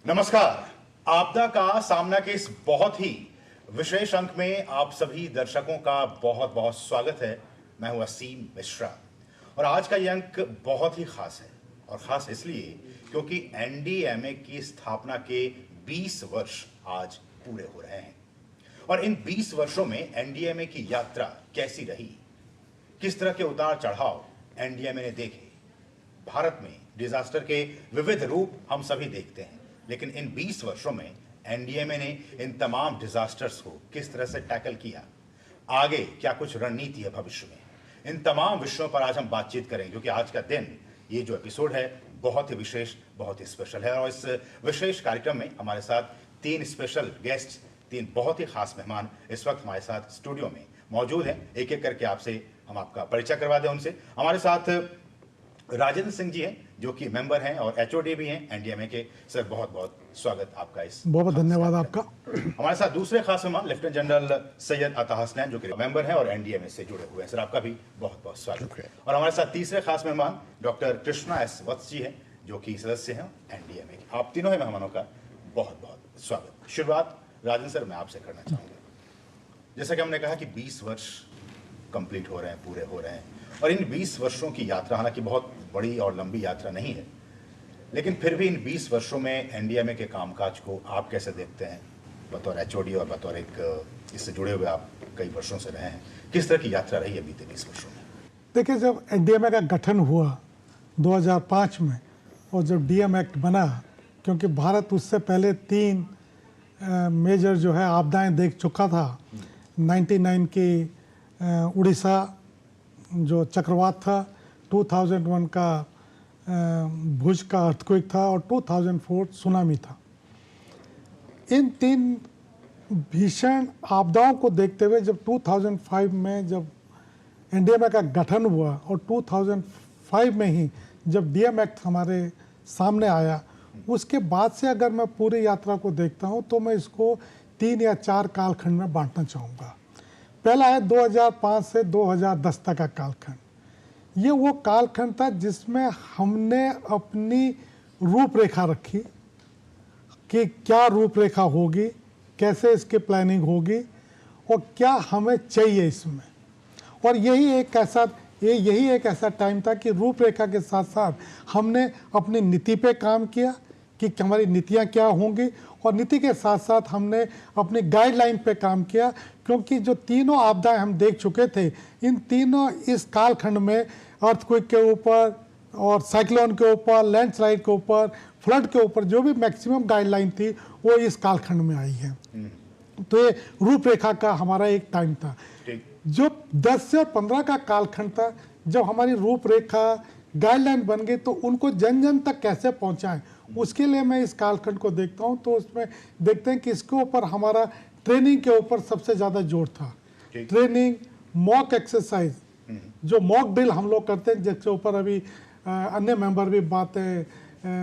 नमस्कार। आपदा का सामना के इस बहुत ही विशेष अंक में आप सभी दर्शकों का बहुत बहुत स्वागत है। मैं हूं असीम मिश्रा और आज का यह अंक बहुत ही खास है और खास इसलिए क्योंकि एनडीएमए की स्थापना के 20 वर्ष आज पूरे हो रहे हैं और इन 20 वर्षों में एनडीएमए की यात्रा कैसी रही, किस तरह के उतार चढ़ाव एनडीएमए ने देखे। भारत में डिजास्टर के विविध रूप हम सभी देखते हैं, लेकिन इन 20 वर्षों में एनडीएमए ने इन तमाम डिजास्टर्स को किस तरह से टैकल किया, आगे क्या कुछ रणनीति है भविष्य में, इन तमाम विषयों पर आज हम बातचीत करेंगे। क्योंकि आज का दिन, ये जो एपिसोड है, बहुत ही विशेष, बहुत ही स्पेशल है और इस विशेष कार्यक्रम में हमारे साथ 3 स्पेशल गेस्ट, 3 बहुत ही खास मेहमान इस वक्त हमारे साथ स्टूडियो में मौजूद हैं। एक एक करके आपसे हम आपका परिचय करवा दें उनसे। हमारे साथ राजेंद्र सिंह जी हैं जो कि मेंबर हैं और एचओडी भी हैं एनडीएमए के। सर बहुत बहुत स्वागत आपका इस। बहुत धन्यवाद आपका। हमारे साथ दूसरे खास मेहमान लेफ्टिनेंट जनरल सैयद अता हसनैन जो कि मेंबर हैं और एनडीएमए से जुड़े हुए हैं। सर आपका भी बहुत बहुत स्वागत। और हमारे साथ तीसरे खास मेहमान डॉक्टर कृष्णा एस वत्स जी हैं जो कि सदस्य हैं एनडीएमए के। आप तीनों ही मेहमानों का बहुत बहुत स्वागत। शुरुआत राजेंद्र सर मैं आपसे करना चाहूँगा। जैसा कि हमने कहा कि 20 वर्ष कंप्लीट हो रहे हैं, पूरे हो रहे हैं और इन 20 वर्षों की यात्रा, हालांकि बहुत बड़ी और लंबी यात्रा नहीं है, लेकिन फिर भी इन 20 वर्षों में एनडीएमए के कामकाज को आप कैसे देखते हैं बतौर एचओडी और बतौर एक इससे जुड़े हुए आप कई वर्षों से रहे हैं, किस तरह की यात्रा रही है बीते 20 वर्षों में? देखिए, जब एनडीएमए का गठन हुआ 2005 में और जब डीएम एक्ट बना, क्योंकि भारत उससे पहले 3 मेजर जो है आपदाएं देख चुका था। 99 की उड़ीसा जो चक्रवात था, 2001 का भुज का अर्थक्वेक था और 2004 सुनामी था। इन 3 भीषण आपदाओं को देखते हुए जब 2005 में जब एनडीएमए का गठन हुआ और 2005 में ही जब डीएम एक्ट हमारे सामने आया, उसके बाद से अगर मैं पूरी यात्रा को देखता हूं तो मैं इसको 3 या 4 कालखंड में बांटना चाहूँगा। पहला है 2005 से 2010 तक का कालखंड। ये वो कालखंड था जिसमें हमने अपनी रूपरेखा रखी कि क्या रूपरेखा होगी, कैसे इसकी प्लानिंग होगी और क्या हमें चाहिए इसमें। और यही एक ऐसा टाइम था कि रूपरेखा के साथ साथ हमने अपनी नीति पे काम किया कि हमारी नीतियाँ क्या होंगी और नीति के साथ साथ हमने अपनी गाइडलाइन पे काम किया। क्योंकि जो तीनों आपदाएं हम देख चुके थे, इन तीनों इस कालखंड में अर्थक्वेक के ऊपर और साइक्लोन के ऊपर, लैंडस्लाइड के ऊपर, फ्लड के ऊपर जो भी मैक्सिमम गाइडलाइन थी वो इस कालखंड में आई है। तो ये रूपरेखा का हमारा एक टाइम था। जो 10 से और 15 का कालखंड था, जब हमारी रूपरेखा गाइडलाइन बन गई तो उनको जन जन तक कैसे पहुंचाएं, उसके लिए मैं इस कालखंड को देखता हूं। तो उसमें देखते हैं कि इसके ऊपर हमारा ट्रेनिंग के ऊपर सबसे ज़्यादा जोर था। ट्रेनिंग, मॉक एक्सरसाइज, जो मॉक ड्रिल हम लोग करते हैं, जिसके ऊपर अभी अन्य मेंबर भी बातें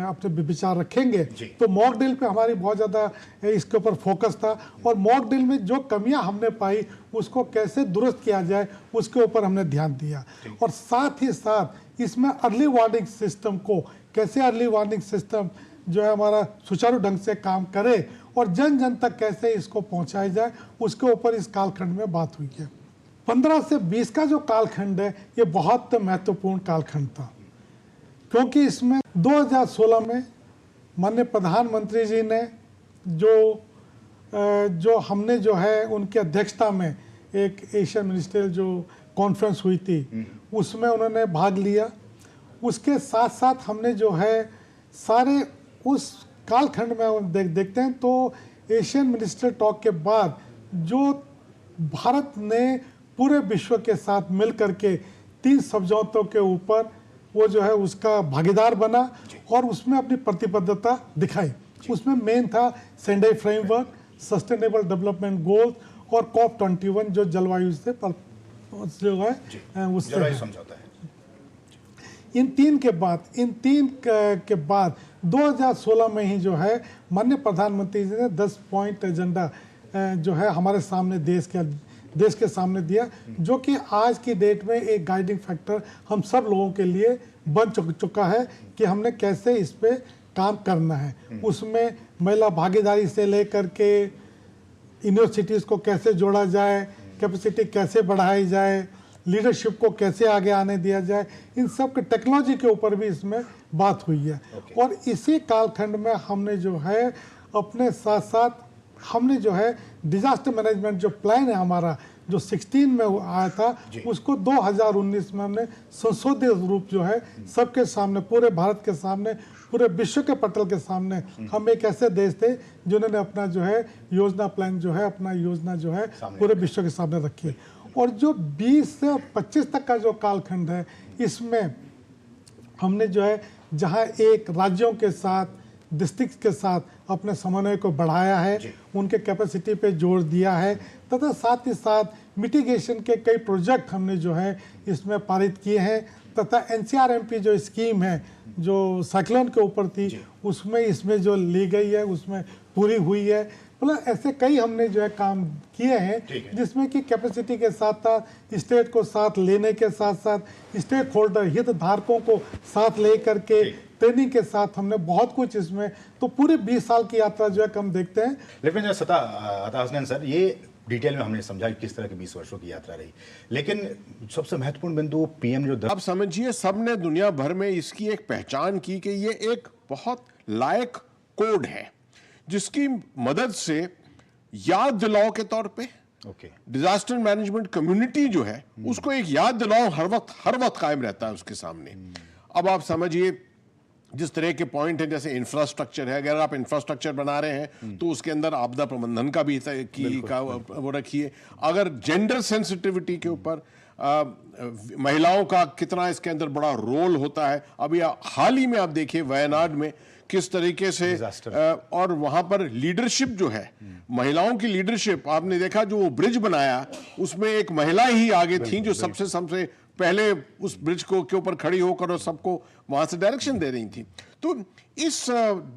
अपने विचार रखेंगे, तो मॉक ड्रिल पे हमारी बहुत ज़्यादा इसके ऊपर फोकस था। और मॉक ड्रिल में जो कमियां हमने पाई उसको कैसे दुरुस्त किया जाए उसके ऊपर हमने ध्यान दिया। और साथ ही साथ इसमें अर्ली वार्निंग सिस्टम को कैसे, अर्ली वार्निंग सिस्टम जो है हमारा सुचारू ढंग से काम करे और जन जन तक कैसे इसको पहुंचाया जाए, उसके ऊपर इस कालखंड में बात हुई है। 15 से 20 का जो कालखंड है ये बहुत महत्वपूर्ण कालखंड था, क्योंकि इसमें 2016 में माननीय प्रधानमंत्री जी ने जो हमने जो है उनकी अध्यक्षता में एक एशियन मिनिस्ट्रियल जो कॉन्फ्रेंस हुई थी उसमें उन्होंने भाग लिया। उसके साथ साथ हमने जो है सारे उस कालखंड में देखते हैं तो एशियन मिनिस्ट्रियल टॉक के बाद जो भारत ने पूरे विश्व के साथ मिल करके 3 समझौतों के ऊपर वो जो है उसका भागीदार बना और उसमें अपनी प्रतिबद्धता दिखाई। उसमें मेन था Sendai framework, sustainable development goals और COP21 जो जलवायु से जो है उससे समझौता है। इन तीन के बाद 2016 में ही जो है माननीय प्रधानमंत्री जी ने 10 पॉइंट एजेंडा जो है हमारे सामने देश के सामने दिया, जो कि आज की डेट में एक गाइडिंग फैक्टर हम सब लोगों के लिए बन चुका है कि हमने कैसे इस पे काम करना है। उसमें महिला भागीदारी से लेकर के यूनिवर्सिटीज़ को कैसे जोड़ा जाए, कैपेसिटी कैसे बढ़ाई जाए, लीडरशिप को कैसे आगे आने दिया जाए, इन सब के टेक्नोलॉजी के ऊपर भी इसमें बात हुई है। और इसी कालखंड में हमने जो है अपने साथ साथ हमने जो है डिजास्टर मैनेजमेंट जो प्लान है हमारा जो 16 में आया था, उसको 2019 में हमने संशोधित रूप जो है सबके सामने, पूरे भारत के सामने, पूरे विश्व के पटल के सामने, हम एक ऐसे देश थे जिन्होंने अपना जो है योजना प्लान जो है अपना योजना जो है पूरे विश्व के सामने रखी है। और जो 20 से 25 तक का जो कालखंड है, इसमें हमने जो है जहां एक राज्यों के साथ, डिस्ट्रिक्ट के साथ अपने समन्वय को बढ़ाया है, उनके कैपेसिटी पे जोर दिया है, तथा साथ ही साथ मिटिगेशन के कई प्रोजेक्ट हमने जो है इसमें पारित किए हैं, तथा NCRMP जो स्कीम है जो साइक्लोन के ऊपर थी, उसमें इसमें जो ली गई है उसमें पूरी हुई है। मतलब ऐसे कई हमने जो है काम किए हैं जिसमें कि कैपेसिटी के साथ साथ स्टेट को साथ लेने के साथ साथ स्टेक होल्डर हितधारकों को साथ ले करके ट्रेनिंग के साथ हमने बहुत कुछ इसमें, तो पूरे 20 साल की यात्रा जो है हम देखते हैं। लेकिन अता हसनैन सर, ये डिटेल में हमने समझा कि किस तरह की 20 वर्षों की यात्रा रही, लेकिन सबसे महत्वपूर्ण बिंदु पीएम जो अब समझिए सबने दुनिया भर में इसकी एक पहचान की कि ये एक बहुत लायक कोड है जिसकी मदद से याद दिलाओ के तौर पे डिजास्टर मैनेजमेंट कम्युनिटी जो है उसको एक याद दिलाओ हर वक्त कायम रहता है उसके सामने। अब आप समझिए जिस तरह के पॉइंट है, जैसे इंफ्रास्ट्रक्चर है, अगर आप इंफ्रास्ट्रक्चर बना रहे हैं तो उसके अंदर आपदा प्रबंधन का भी वो रखिए। अगर जेंडर सेंसिटिविटी के ऊपर महिलाओं का कितना इसके अंदर बड़ा रोल होता है, अभी हाल ही में आप देखिए वायनाड में किस तरीके से और वहां पर लीडरशिप जो है, महिलाओं की लीडरशिप आपने देखा, जो वो ब्रिज बनाया उसमें एक महिला ही आगे थी जो सबसे पहले उस ब्रिज को के ऊपर खड़ी होकर और सबको वहां से डायरेक्शन दे रही थी। तो इस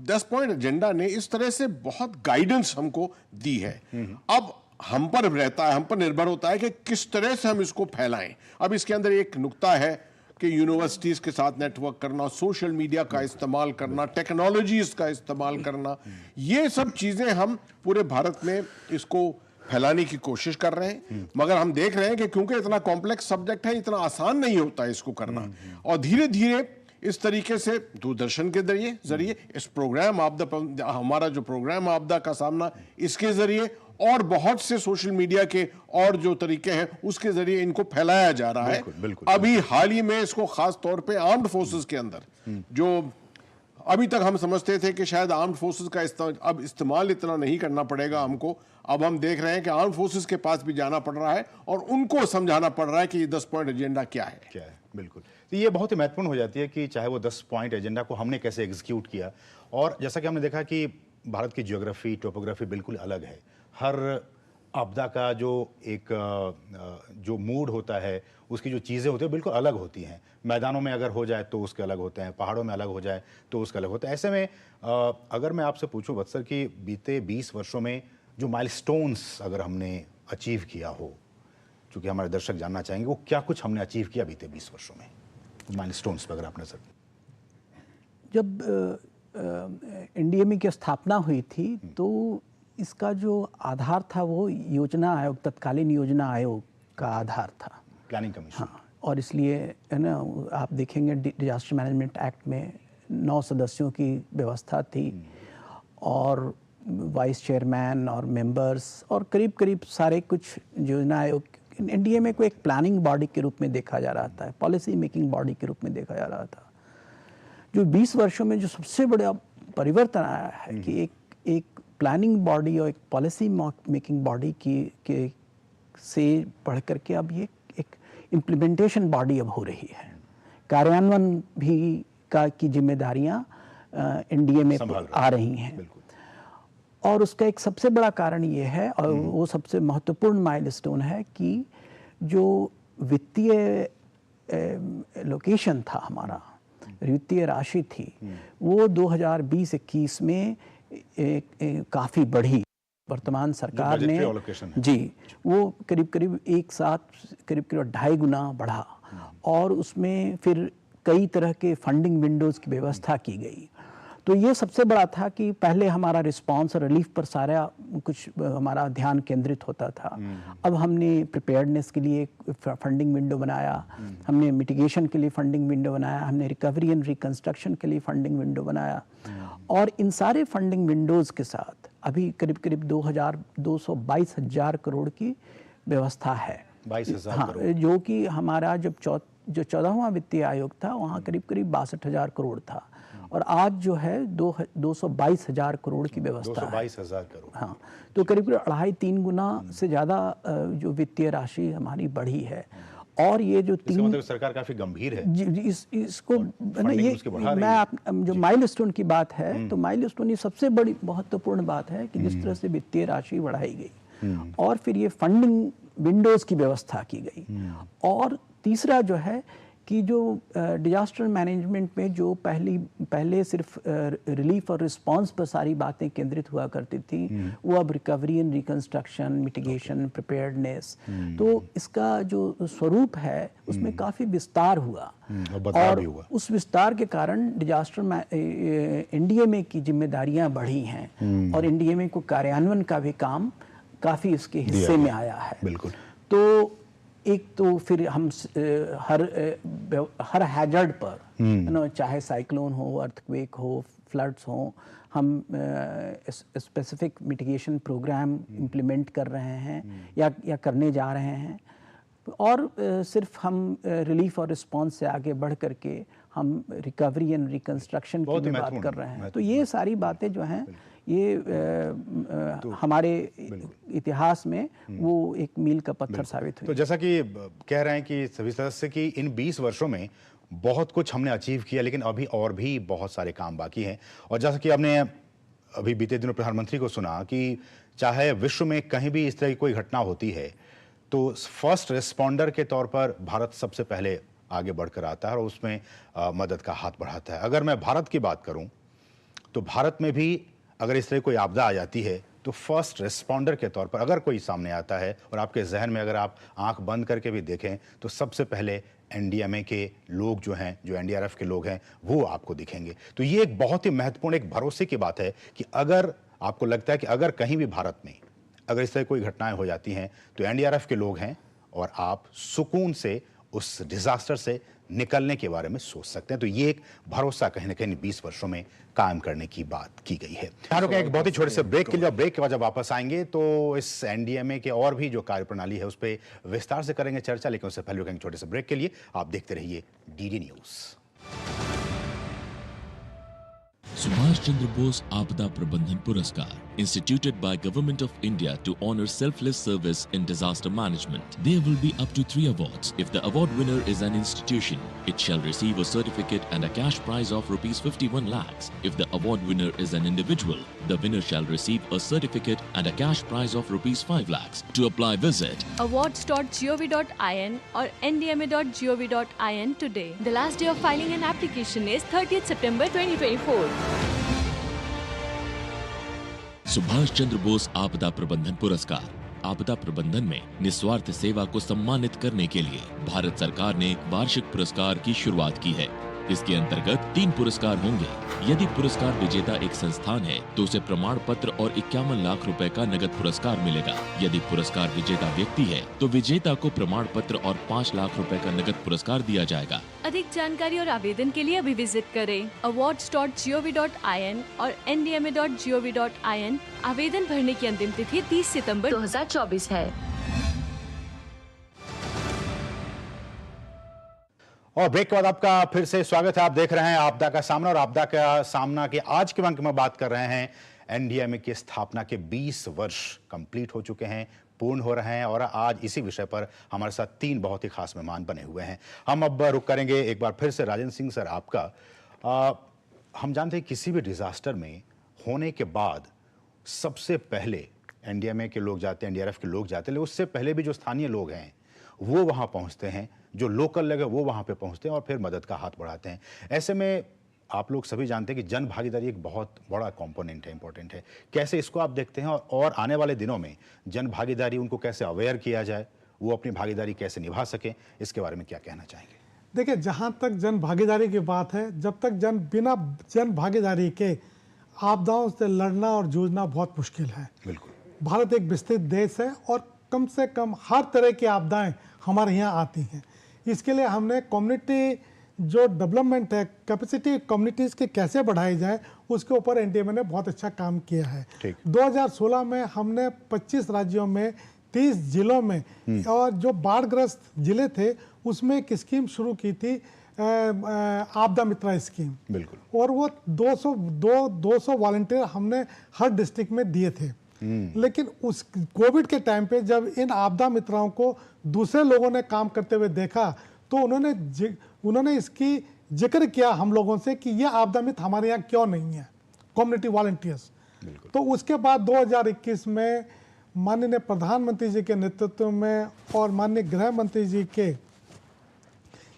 10 पॉइंट एजेंडा ने इस तरह से बहुत गाइडेंस हमको दी है। अब हम पर रहता है, हम पर निर्भर होता है कि किस तरह से हम इसको फैलाएं। अब इसके अंदर एक नुक्ता है कि यूनिवर्सिटीज के साथ नेटवर्क करना, सोशल मीडिया का इस्तेमाल करना, टेक्नोलॉजीज का इस्तेमाल करना, ये सब चीजें हम पूरे भारत में इसको फैलाने की कोशिश कर रहे हैं। मगर हम देख रहे हैं कि क्योंकि इतना कॉम्प्लेक्स सब्जेक्ट है, इतना आसान नहीं होता है इसको करना। और धीरे धीरे इस तरीके से दूरदर्शन के जरिए इस प्रोग्राम आपदा, हमारा जो प्रोग्राम आपदा का सामना, इसके जरिए और बहुत से सोशल मीडिया के और जो तरीके हैं उसके जरिए इनको फैलाया जा रहा है। बिल्कुल। अभी हाल ही में इसको खास तौर पे आर्म्ड फोर्सेस के अंदर, जो अभी तक हम समझते थे कि शायद आर्म्ड फोर्सेस का अब इस्तेमाल इतना नहीं करना पड़ेगा हमको, अब हम देख रहे हैं कि आर्म्ड फोर्सेस के पास भी जाना पड़ रहा है और उनको समझाना पड़ रहा है कि ये 10 पॉइंट एजेंडा क्या है। बिल्कुल। तो ये बहुत ही महत्वपूर्ण हो जाती है कि चाहे वो 10 पॉइंट एजेंडा को हमने कैसे एग्जीक्यूट किया। और जैसा कि हमने देखा कि भारत की जियोग्राफी, टोपोग्राफी बिल्कुल अलग है। हर आपदा का जो एक जो मूड होता है, उसकी जो चीज़ें होती हैं बिल्कुल अलग होती हैं। मैदानों में अगर हो जाए तो उसके अलग होते हैं, पहाड़ों में अलग हो जाए तो उसके अलग होता है। ऐसे में अगर मैं आपसे पूछूं वत्सल कि बीते 20 वर्षों में जो माइलस्टोन्स अगर हमने अचीव किया हो, चूँकि हमारे दर्शक जानना चाहेंगे वो क्या कुछ हमने अचीव किया बीते 20 वर्षों में, माइलस्टोन्स पर अगर आप नजर। जब एनडीएमए की स्थापना हुई थी तो इसका जो आधार था वो योजना आयोग, तत्कालीन योजना आयोग का आधार था, प्लानिंग कमीशन। हाँ, और इसलिए है ना, आप देखेंगे डिजास्टर मैनेजमेंट एक्ट में 9 सदस्यों की व्यवस्था थी और वाइस चेयरमैन और मेंबर्स और करीब करीब सारे कुछ योजना आयोग। एनडीएमए को एक प्लानिंग बॉडी के रूप में देखा जा रहा था, पॉलिसी मेकिंग बॉडी के रूप में देखा जा रहा था। जो 20 वर्षों में जो सबसे बड़ा परिवर्तन आया है कि एक प्लानिंग बॉडी और एक पॉलिसी मेकिंग बॉडी के से बढ़ करके अब ये एक इम्प्लीमेंटेशन बॉडी अब हो रही है। कार्यान्वयन भी की जिम्मेदारियां एनडीएमए पर आ रही हैं। और उसका एक सबसे बड़ा कारण ये है और वो सबसे महत्वपूर्ण माइलस्टोन है कि जो वित्तीय लोकेशन था हमारा, वित्तीय राशि थी, वो 2020-21 में काफ़ी बढ़ी। वर्तमान सरकार ने वो करीब करीब एक साथ करीब 2.5 गुना बढ़ा और उसमें फिर कई तरह के फंडिंग विंडोज़ की व्यवस्था की गई। तो ये सबसे बड़ा था कि पहले हमारा रिस्पांस और रिलीफ पर सारा कुछ हमारा ध्यान केंद्रित होता था। अब हमने प्रिपेयर्डनेस के लिए फंडिंग विंडो बनाया, हमने मिटिगेशन के लिए फंडिंग विंडो बनाया, हमने रिकवरी एंड रिकंस्ट्रक्शन के लिए फंडिंग विंडो बनाया। और इन सारे फंडिंग विंडोज़ के साथ अभी करीब करीब 222,000 करोड़ की व्यवस्था है। 22,000 हाँ, करोड़। जो कि हमारा जो 14वां वित्तीय आयोग था वहाँ करीब करीब 62,000 करोड़ था, और आज जो है 222,000 करोड़ की व्यवस्था है। 222,000 करोड़। हाँ, तो करीब करीब 2.5-3 गुना से ज़्यादा जो वित्तीय राशि हमारी बढ़ी है। और ये जो इसका मतलब सरकार काफी गंभीर है। इसको ना, ये उसकी बढ़ा रही मैं है। आप जो माइलस्टोन की बात है, तो माइलस्टोन ये सबसे बड़ी महत्वपूर्ण बात है कि जिस तरह से वित्तीय राशि बढ़ाई गई और फिर ये फंडिंग विंडोज की व्यवस्था की गई। और तीसरा जो है कि जो डिजास्टर मैनेजमेंट में जो पहले सिर्फ रिलीफ और रिस्पांस पर सारी बातें केंद्रित हुआ करती थी, वो अब recovery and reconstruction, mitigation, preparedness, तो इसका जो स्वरूप है उसमें काफ़ी विस्तार हुआ। और उस विस्तार के कारण डिजास्टर एनडीएमए की जिम्मेदारियां बढ़ी हैं और एनडीएमए को कार्यान्वयन का भी काम काफ़ी इसके हिस्से में आया है। बिल्कुल। तो एक तो फिर हम हर हैजर्ड पर, चाहे साइक्लोन हो, अर्थक्वेक हो, फ्लड्स हो, हम स्पेसिफिक मिटिगेशन प्रोग्राम इम्प्लीमेंट कर रहे हैं या करने जा रहे हैं। और सिर्फ हम रिलीफ और रिस्पांस से आगे बढ़ करके हम रिकवरी एंड रिकंस्ट्रक्शन की भी बात कर रहे हैं। तो ये सारी बातें जो हैं ये हमारे इतिहास में वो एक मील का पत्थर साबित हुई। तो जैसा कि कह रहे हैं कि सभी सदस्य की इन 20 वर्षों में बहुत कुछ हमने अचीव किया, लेकिन अभी और भी बहुत सारे काम बाकी हैं। और जैसा कि आपने अभी बीते दिनों प्रधानमंत्री को सुना कि चाहे विश्व में कहीं भी इस तरह की कोई घटना होती है तो फर्स्ट रिस्पॉन्डर के तौर पर भारत सबसे पहले आगे बढ़कर आता है और उसमें मदद का हाथ बढ़ाता है। अगर मैं भारत की बात करूं तो भारत में भी अगर इस तरह कोई आपदा आ जाती है तो फर्स्ट रिस्पॉन्डर के तौर पर अगर कोई सामने आता है और आपके जहन में अगर आप आंख बंद करके भी देखें तो सबसे पहले एनडीएमए के लोग जो हैं, जो एनडीआरएफ के लोग हैं, वो आपको दिखेंगे। तो ये एक बहुत ही महत्वपूर्ण, एक भरोसे की बात है कि अगर आपको लगता है कि अगर कहीं भी भारत में अगर इस तरह कोई घटनाएं हो जाती हैं तो एनडीआरएफ के लोग हैं और आप सुकून से उस डिजास्टर से निकलने के बारे में सोच सकते हैं। तो ये एक भरोसा कहीं ना कहीं 20 वर्षों में कायम करने की बात की गई है। एक बहुत ही छोटे से ब्रेक के लिए, ब्रेक के बाद जब वापस आएंगे तो इस एनडीएमए के और भी जो कार्यप्रणाली है उस पर विस्तार से करेंगे चर्चा, लेकिन उससे पहले रुकेंगे छोटे से ब्रेक के लिए। आप देखते रहिए DD news. Subhash Chandra Bose Aapda Prabandhan Puraskar, instituted by Government of India to honor selfless service in disaster management. There will be up to 3 awards. If the award winner is an institution, it shall receive a certificate and a cash prize of rupees 51 lakhs. If the award winner is an individual, the winner shall receive a certificate and a cash prize of rupees 5 lakhs. To apply, visit awards.gov.in or ndma.gov.in today. The last day of filing an application is 30th September 2024. Subhash Chandra Bose आपदा प्रबंधन पुरस्कार। आपदा प्रबंधन में निस्वार्थ सेवा को सम्मानित करने के लिए भारत सरकार ने एक वार्षिक पुरस्कार की शुरुआत की है। इसके अंतर्गत 3 पुरस्कार होंगे। यदि पुरस्कार विजेता एक संस्थान है तो उसे प्रमाण पत्र और 51 लाख रुपए का नगद पुरस्कार मिलेगा। यदि पुरस्कार विजेता व्यक्ति है तो विजेता को प्रमाण पत्र और 5 लाख रुपए का नगद पुरस्कार दिया जाएगा। अधिक जानकारी और आवेदन के लिए अभी विजिट करें awards.gov.in और ndma.gov.in। आवेदन भरने की अंतिम तिथि 30 सितंबर 2024 है। और ब्रेक के बाद आपका फिर से स्वागत है। आप देख रहे हैं आपदा का सामना, और आपदा का सामना के आज के अंक में बात कर रहे हैं एनडीएमए की स्थापना के 20 वर्ष कंप्लीट हो चुके हैं, पूर्ण हो रहे हैं, और आज इसी विषय पर हमारे साथ 3 बहुत ही खास मेहमान बने हुए हैं। हम अब रुक करेंगे एक बार फिर से राजेंद्र सिंह सर आपका। हम जानते हैं किसी भी डिजास्टर में होने के बाद सबसे पहले एनडीएमए के लोग जाते हैं, एनडीआरएफ के लोग जाते हैं, लेकिन उससे पहले भी जो स्थानीय लोग हैं वो वहाँ पहुँचते हैं, जो लोकल लोग हैं वो वहाँ पे पहुँचते हैं और फिर मदद का हाथ बढ़ाते हैं। ऐसे में आप लोग सभी जानते हैं कि जन भागीदारी एक बहुत बड़ा कंपोनेंट है, इंपॉर्टेंट है। कैसे इसको आप देखते हैं, और आने वाले दिनों में जन भागीदारी उनको कैसे अवेयर किया जाए, वो अपनी भागीदारी कैसे निभा सकें, इसके बारे में क्या कहना चाहेंगे? देखिए, जहाँ तक जन भागीदारी की बात है, जब तक बिना जन भागीदारी के आपदाओं से लड़ना और जूझना बहुत मुश्किल है। बिल्कुल। भारत एक विस्तृत देश है और कम से कम हर तरह की आपदाएं हमारे यहाँ आती हैं। इसके लिए हमने कम्युनिटी जो डेवलपमेंट है, कैपेसिटी कम्युनिटीज़ के कैसे बढ़ाई जाए, उसके ऊपर एनडीएमए ने बहुत अच्छा काम किया है। 2016 में हमने 25 राज्यों में 30 जिलों में और जो बाढ़ग्रस्त जिले थे उसमें एक स्कीम शुरू की थी, आपदा मित्रा स्कीम। बिल्कुल। और वो 200 वॉलंटियर हमने हर डिस्ट्रिक्ट में दिए थे। लेकिन उस कोविड के टाइम पे जब इन आपदा मित्राओं को दूसरे लोगों ने काम करते हुए देखा तो उन्होंने इसकी जिक्र किया हम लोगों से कि ये आपदा मित्र हमारे यहाँ क्यों नहीं है, कम्युनिटी वॉलंटियर्स। तो उसके बाद 2021 में माननीय प्रधानमंत्री जी के नेतृत्व में और माननीय गृह मंत्री जी के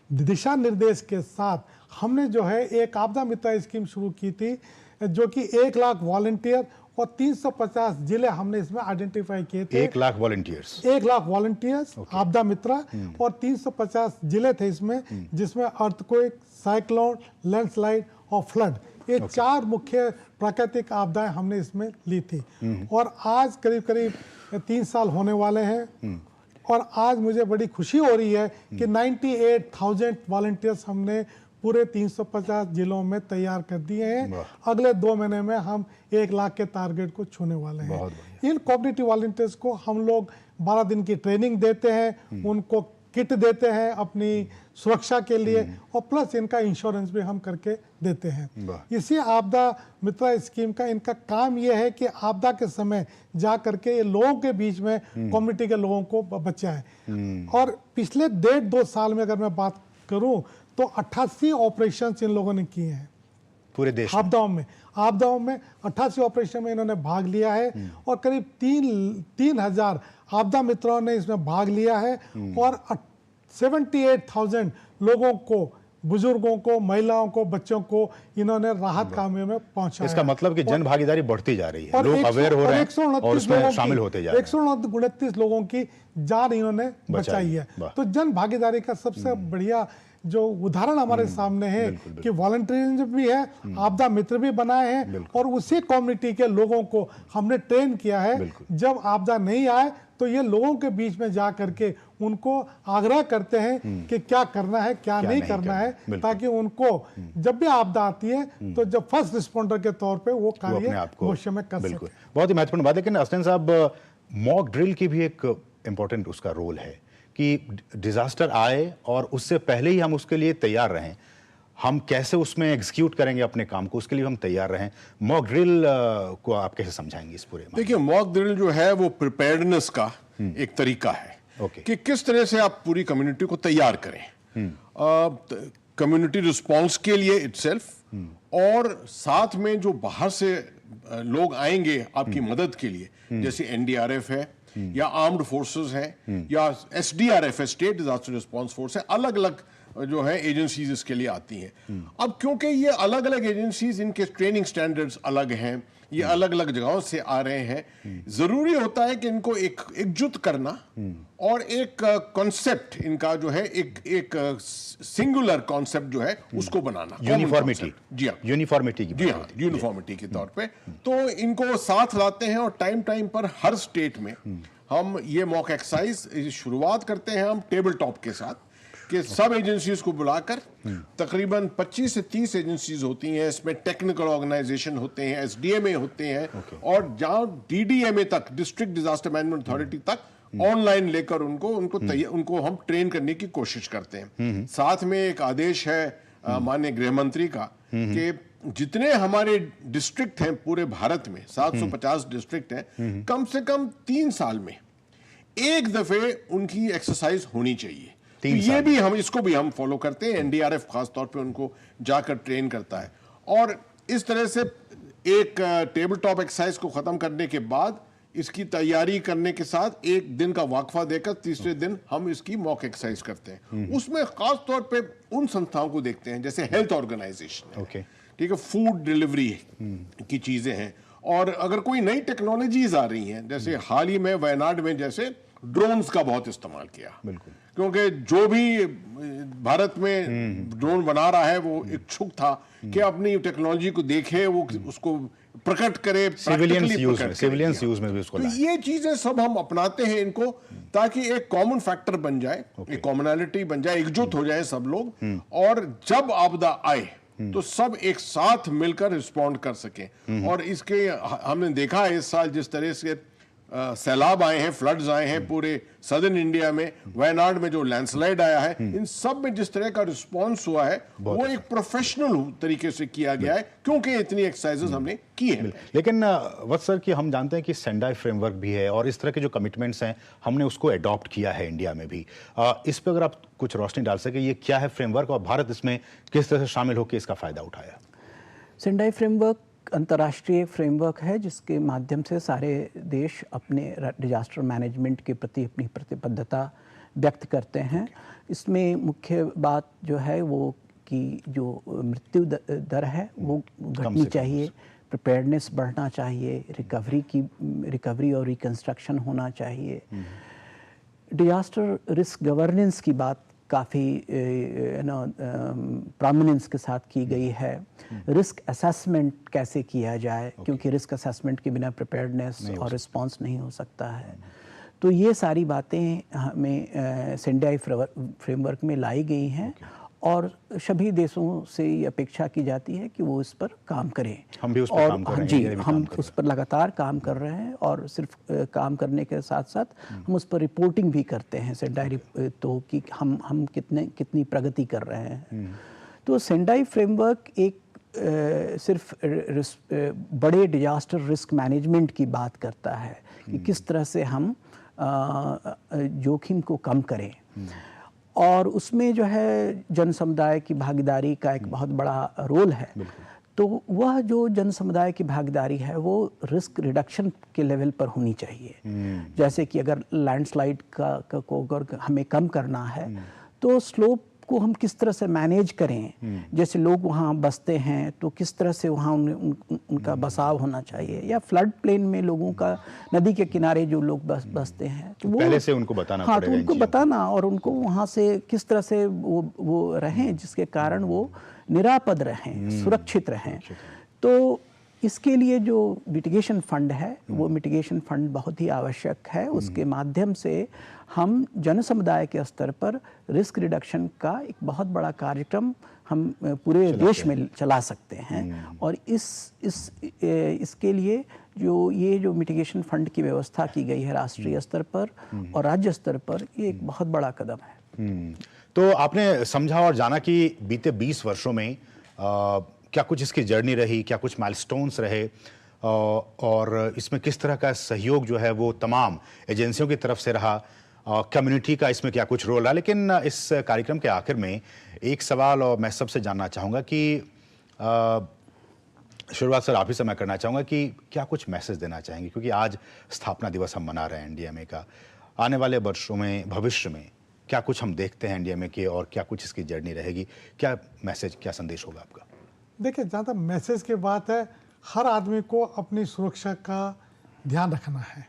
दिशा निर्देश के साथ हमने जो है एक आपदा मित्र स्कीम शुरू की थी, जो कि 1 लाख वॉलंटियर और 350 जिले हमने इसमें आइडेंटिफाई किए थे। 1 लाख वॉलंटियर्स, 1 लाख वॉलंटियर्स आपदा मित्रा और 350 जिले थे इसमें, जिसमें अर्थक्वेक, साइक्लोन, लैंडस्लाइड और फ्लड, ये 4 मुख्य प्राकृतिक आपदाएं हमने इसमें ली थी। और आज करीब करीब 3 साल होने वाले हैं और आज मुझे बड़ी खुशी हो रही है कि 98,000 वॉलंटियर्स हमने पूरे 350 जिलों में तैयार कर दिए हैं। अगले 2 महीने में हम 1 लाख के टारगेट को छूने वाले हैं। इन कम्युनिटी वॉलंटियर्स को हम लोग 12 दिन की ट्रेनिंग देते हैं, उनको किट देते हैं अपनी सुरक्षा के लिए और प्लस इनका इंश्योरेंस भी हम करके देते हैं। इसी आपदा मित्रा स्कीम का इनका काम ये है कि आपदा के समय जा करके ये लोगों के बीच में कम्युनिटी के लोगों को बचाए। और पिछले 1.5-2 साल में अगर मैं बात करूं तो 88 ऑपरेशंस इन लोगों ने किए हैं पूरे देश आपदाओं में 88 ऑपरेशन में इन्होंने भाग लिया है और करीब 3,000 आपदा मित्रों ने इसमें भाग लिया है और 78,000 लोगों को, बुजुर्गों को, महिलाओं को, बच्चों को इन्होंने राहत कामों में पहुंचाया। इसका मतलब कि जन भागीदारी बढ़ती जा रही है, लोग अवेयर हो रहे हैं और उसमें शामिल होते जा रहे हैं। 129 लोगों की जान इन्होंने बचाई है। तो जन भागीदारी का सबसे बढ़िया जो उदाहरण हमारे सामने है कि वॉलंटियरिज्म भी है, आपदा मित्र भी बनाए हैं और उसी कम्युनिटी के लोगों को हमने ट्रेन किया है। जब आपदा नहीं आए तो ये लोगों के बीच में जा करके उनको आग्रह करते हैं कि क्या करना है, क्या नहीं करना है, ताकि उनको जब भी आपदा आती है तो जब फर्स्ट रिस्पॉन्डर के तौर पे वो कार्य भविष्य में कर सके। बहुत ही महत्वपूर्ण बात है। लेकिन असलन साहब, मॉक ड्रिल की भी एक इम्पोर्टेंट उसका रोल है कि डिजास्टर आए और उससे पहले ही हम उसके लिए तैयार रहें। हम कैसे उसमें एग्जीक्यूट करेंगे अपने काम को, उसके लिए हम तैयार रहें। मॉक ड्रिल को आप कैसे समझाएंगे इस पूरे? देखिए, मॉक ड्रिल जो है वो प्रिपेयर्डनेस का एक तरीका है कि किस तरह से आप पूरी कम्युनिटी को तैयार करें, कम्युनिटी रिस्पॉन्स के लिए इटसेल्फ और साथ में जो बाहर से लोग आएंगे आपकी मदद के लिए, जैसे एनडीआरएफ है या आर्म्ड फोर्सेस है या एसडीआरएफ है, स्टेट डिजास्टर रिस्पांस फोर्स है, अलग अलग जो है एजेंसीज इसके लिए आती हैं। अब क्योंकि ये अलग अलग एजेंसीज, इनके ट्रेनिंग स्टैंडर्ड्स अलग हैं, ये अलग अलग जगहों से आ रहे हैं, जरूरी होता है कि इनको एकजुट करना और एक कॉन्सेप्ट इनका जो है एक सिंगुलर कॉन्सेप्ट जो है उसको बनाना, यूनिफॉर्मिटी। जी हाँ, यूनिफॉर्मिटी की, जी हाँ, यूनिफॉर्मिटी के तौर पे तो इनको साथ लाते हैं और टाइम टाइम पर हर स्टेट में हम ये मॉक एक्सरसाइज शुरुआत करते हैं हम टेबल टॉप के साथ कि सब एजेंसीज को बुलाकर, तकरीबन 25 से 30 एजेंसीज होती हैं, इसमें टेक्निकल ऑर्गेनाइजेशन होते हैं, एसडीएमए होते हैं और जहां डीडीएमए तक, डिस्ट्रिक्ट डिजास्टर मैनेजमेंट अथॉरिटी तक ऑनलाइन लेकर उनको हम ट्रेन करने की कोशिश करते हैं। साथ में एक आदेश है माननीय गृह मंत्री का कि जितने हमारे डिस्ट्रिक्ट हैं पूरे भारत में, 750 डिस्ट्रिक्ट हैं, कम से कम 3 साल में एक दफे उनकी एक्सरसाइज होनी चाहिए। तो ये भी हम इसको भी हम फॉलो करते हैं। एनडीआरएफ खास तौर पे उनको जाकर ट्रेन करता है और इस तरह से एक टेबल टॉप एक्सरसाइज को खत्म करने के बाद इसकी तैयारी करने के साथ एक दिन का वक्फा देकर तीसरे दिन हम इसकी मॉक एक्सरसाइज करते हैं। उसमें खास तौर पे उन संस्थाओं को देखते हैं जैसे हेल्थ ऑर्गेनाइजेशन, ठीक है, फूड डिलीवरी की चीजें हैं और अगर कोई नई टेक्नोलॉजीज आ रही हैं, जैसे हाल ही में वायनाड में जैसे ड्रोन्स का बहुत इस्तेमाल किया, बिल्कुल, क्योंकि जो भी भारत में ड्रोन बना रहा है वो इच्छुक था कि अपनी टेक्नोलॉजी को देखे, वो उसको प्रकट करे, सिविलियंस यूज में भी उसको तो लाए। ये चीजें सब हम अपनाते हैं इनको, ताकि एक कॉमन फैक्टर बन जाए, एक कॉमनैलिटी बन जाए, एकजुट हो जाए सब लोग, और जब आपदा आए तो सब एक साथ मिलकर रिस्पॉन्ड कर सके। और इसके हमने देखा है इस साल जिस तरह से सैलाब आए हैं, फ्लड्स आए हैं पूरे सदर्न इंडिया में, वायनाड में जो लैंडस्लाइड आया है, इन सब में जिस तरह का रिस्पांस हुआ है वो एक प्रोफेशनल तरीके से किया गया है, क्योंकि इतनी एक्सरसाइजेस हमने की है। लेकिन वत्स सर कि हम जानते हैं कि सेंडाई फ्रेमवर्क भी है और इस तरह के जो कमिटमेंट्स हैं हमने उसको अडॉप्ट किया है इंडिया में भी। इस पर अगर आप कुछ रोशनी डाल सके, ये क्या है फ्रेमवर्क और भारत इसमें किस तरह से शामिल होकर इसका फायदा उठाया? सेंडाई फ्रेमवर्क अंतर्राष्ट्रीय फ्रेमवर्क है जिसके माध्यम से सारे देश अपने डिजास्टर मैनेजमेंट के प्रति अपनी प्रतिबद्धता व्यक्त करते हैं। इसमें मुख्य बात जो है वो कि जो मृत्यु दर है वो घटनी चाहिए, प्रिपेयर्डनेस बढ़ना चाहिए, रिकवरी और रिकंस्ट्रक्शन होना चाहिए। डिजास्टर रिस्क गवर्नेंस की बात काफ़ी प्रोमिनेंस के साथ की गई है। रिस्क असेसमेंट कैसे किया जाए, क्योंकि रिस्क असेसमेंट के बिना प्रिपेयर्डनेस और रिस्पांस नहीं हो सकता है। तो ये सारी बातें हमें सेंडाई फ्रेमवर्क में लाई गई हैं और सभी देशों से ये अपेक्षा की जाती है कि वो इस पर काम करें। हम भी उस पर काम कर रहे हैं। जी, हम उस पर लगातार काम कर रहे हैं और सिर्फ काम करने के साथ साथ हम उस पर रिपोर्टिंग भी करते हैं सेंडाई तो कि हम कितनी प्रगति कर रहे हैं। तो सेंडाई फ्रेमवर्क एक सिर्फ बड़े डिजास्टर रिस्क मैनेजमेंट की बात करता है कि किस तरह से हम जोखिम को कम करें, और उसमें जो है जन समुदाय की भागीदारी का एक बहुत बड़ा रोल है। तो वह जो जन समुदाय की भागीदारी है वो रिस्क रिडक्शन के लेवल पर होनी चाहिए। जैसे कि अगर लैंडस्लाइड को अगर हमें कम करना है तो स्लोप को हम किस तरह से मैनेज करें, जैसे लोग वहाँ बसते हैं तो किस तरह से वहाँ उनका बसाव होना चाहिए, या फ्लड प्लेन में लोगों का नदी के किनारे जो लोग बसते हैं तो वो पहले से उनको बताना हाँ, पड़ेगा। तो उनको बताना और उनको वहाँ से किस तरह से वो रहें जिसके कारण वो निरापद रहें, सुरक्षित रहें। तो इसके लिए जो मिटिगेशन फंड है वो मिटिगेशन फंड बहुत ही आवश्यक है। उसके माध्यम से हम जन समुदाय के स्तर पर रिस्क रिडक्शन का एक बहुत बड़ा कार्यक्रम हम पूरे देश में चला सकते हैं। और इसके लिए जो मिटिगेशन फंड की व्यवस्था की गई है राष्ट्रीय स्तर पर और राज्य स्तर पर, ये एक बहुत बड़ा कदम है। तो आपने समझा और जाना कि बीते 20 वर्षों में क्या कुछ इसकी जर्नी रही, क्या कुछ माइलस्टोन्स रहे, और इसमें किस तरह का सहयोग जो है वो तमाम एजेंसियों की तरफ से रहा, कम्युनिटी का इसमें क्या कुछ रोल रहा। लेकिन इस कार्यक्रम के आखिर में एक सवाल और मैं सबसे जानना चाहूँगा कि शुरुआत सर आप ही से मैं करना चाहूँगा कि क्या कुछ मैसेज देना चाहेंगे, क्योंकि आज स्थापना दिवस हम मना रहे हैं एनडीएमए का। आने वाले वर्षों में, भविष्य में क्या कुछ हम देखते हैं एनडीएमए के और क्या कुछ इसकी जर्नी रहेगी, क्या मैसेज, क्या संदेश होगा आपका? देखिए, जहाँ तक मैसेज की बात है, हर आदमी को अपनी सुरक्षा का ध्यान रखना है।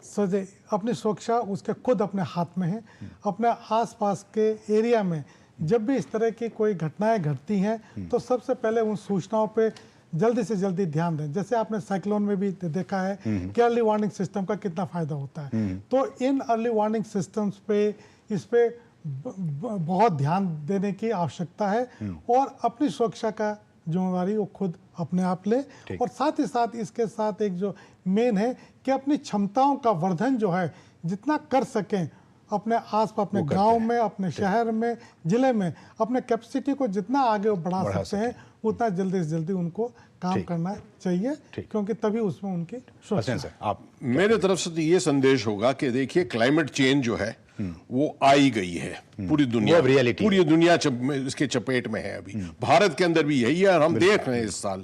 सजे अपनी सुरक्षा उसके खुद अपने हाथ में है। अपने आसपास के एरिया में जब भी इस तरह की कोई घटनाएं घटती हैं तो सबसे पहले उन सूचनाओं पे जल्दी से जल्दी ध्यान दें। जैसे आपने साइक्लोन में भी देखा है कि अर्ली वार्निंग सिस्टम का कितना फ़ायदा होता है। तो इन अर्ली वार्निंग सिस्टम्स पे, इस पे बहुत ध्यान देने की आवश्यकता है और अपनी सुरक्षा का जिम्मेवारी वो खुद अपने आप ले। और साथ ही साथ इसके साथ एक जो मेन है कि अपनी क्षमताओं का वर्धन जो है जितना कर सकें अपने आसपास, अपने गांव में, अपने शहर में, जिले में, अपने कैपेसिटी को जितना आगे बढ़ा सकते हैं उतना जल्दी से जल्दी उनको काम करना चाहिए, क्योंकि तभी उसमें उनकी सुरक्षा। आप मेरे तरफ से तो ये संदेश होगा कि देखिए, क्लाइमेट चेंज जो है वो आई गई है, पूरी दुनिया इसके चपेट में है। अभी भारत के अंदर भी यही है और हम देख रहे हैं इस साल।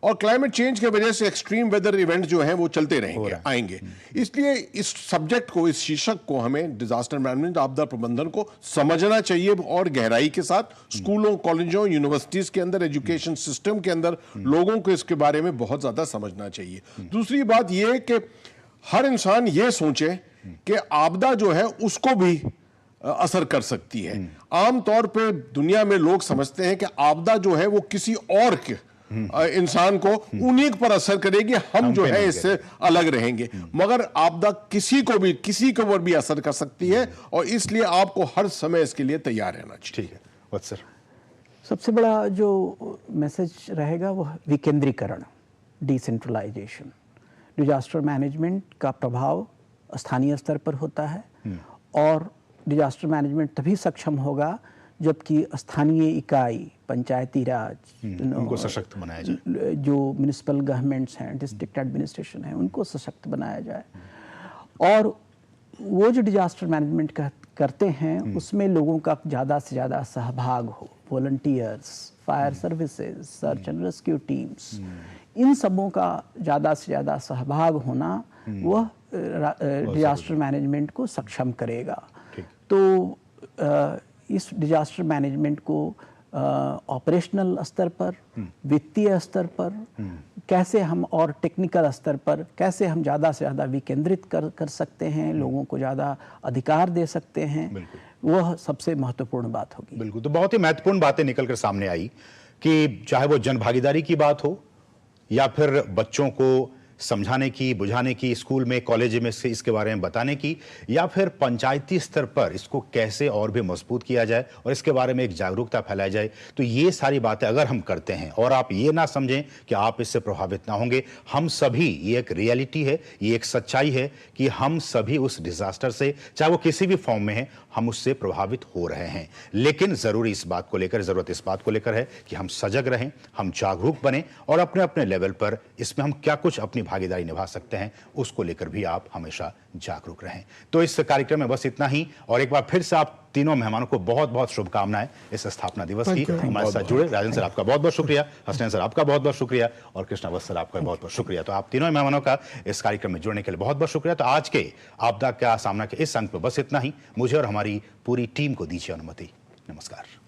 और क्लाइमेट चेंज की वजह से एक्सट्रीम वेदर इवेंट जो हैं वो चलते रहेंगे, आएंगे। इसलिए इस सब्जेक्ट को, इस शीर्षक को हमें डिजास्टर मैनेजमेंट, आपदा प्रबंधन को समझना चाहिए और गहराई के साथ स्कूलों, कॉलेजों, यूनिवर्सिटीज के अंदर, एजुकेशन सिस्टम के अंदर लोगों को इसके बारे में बहुत ज्यादा समझना चाहिए। दूसरी बात यह कि हर इंसान ये सोचे कि आपदा जो है उसको भी असर कर सकती है। आमतौर पे दुनिया में लोग समझते हैं कि आपदा जो है वो किसी और के इंसान को उन्हीं पर असर करेगी, हम जो है इससे अलग रहेंगे, मगर आपदा किसी के ऊपर भी असर कर सकती है और इसलिए आपको हर समय इसके लिए तैयार रहना चाहिए। ठीक है वत्सर। सबसे बड़ा जो मैसेज रहेगा वो विकेंद्रीकरण, डिसेंट्रलाइजेशन। डिजास्टर मैनेजमेंट का प्रभाव स्थानीय स्तर पर होता है और डिजास्टर मैनेजमेंट तभी सक्षम होगा जबकि स्थानीय इकाई, पंचायती राज, उनको सशक्त बनाया जाए, जो म्यूनिसिपल गवर्नमेंट्स हैं, डिस्ट्रिक्ट एडमिनिस्ट्रेशन है, उनको सशक्त बनाया जाए। और वो जो डिजास्टर मैनेजमेंट करते हैं उसमें लोगों का ज़्यादा से ज़्यादा सहभाग हो, volunteers, fire services, search and rescue teams, इन सबों का ज़्यादा से ज़्यादा सहभाग होना वह डिजास्टर मैनेजमेंट को सक्षम करेगा। तो इस डिजास्टर मैनेजमेंट को ऑपरेशनल स्तर पर, वित्तीय स्तर पर कैसे हम और टेक्निकल स्तर पर कैसे हम ज़्यादा से ज़्यादा विकेंद्रित कर सकते हैं, लोगों को ज़्यादा अधिकार दे सकते हैं, वह सबसे महत्वपूर्ण बात होगी। बिल्कुल। तो बहुत ही महत्वपूर्ण बातें निकल कर सामने आई कि चाहे वो जन भागीदारी की बात हो या फिर बच्चों को समझाने की, बुझाने की, स्कूल में, कॉलेज में से इसके बारे में बताने की, या फिर पंचायती स्तर पर इसको कैसे और भी मजबूत किया जाए और इसके बारे में एक जागरूकता फैलाई जाए। तो ये सारी बातें अगर हम करते हैं और आप ये ना समझें कि आप इससे प्रभावित ना होंगे, हम सभी, ये एक रियलिटी है, ये एक सच्चाई है कि हम सभी उस डिजास्टर से, चाहे वो किसी भी फॉर्म में है, हम उससे प्रभावित हो रहे हैं। लेकिन जरूरी इस बात को लेकर, जरूरत इस बात को लेकर है कि हम सजग रहें, हम जागरूक बने और अपने अपने लेवल पर इसमें हम क्या कुछ अपनी भागीदारी निभा सकते हैं उसको लेकर भी आप हमेशा जागरूक रहें। तो इस कार्यक्रम में बस इतना ही, और एक बार फिर से आप तीनों मेहमानों को बहुत बहुत शुभकामनाएं इस स्थापना दिवस की। हमारे साथ जुड़े राजन सर आपका बहुत बहुत शुक्रिया, हसनैन सर आपका बहुत बहुत शुक्रिया और कृष्णा वत्स सर आपका बहुत बहुत शुक्रिया। तो आप तीनों मेहमानों का इस कार्यक्रम में जुड़ने के लिए बहुत बहुत शुक्रिया। तो आज के आपदा का सामना के इस अंक में बस इतना ही। मुझे और हमारी पूरी टीम को दीजिए अनुमति। नमस्कार।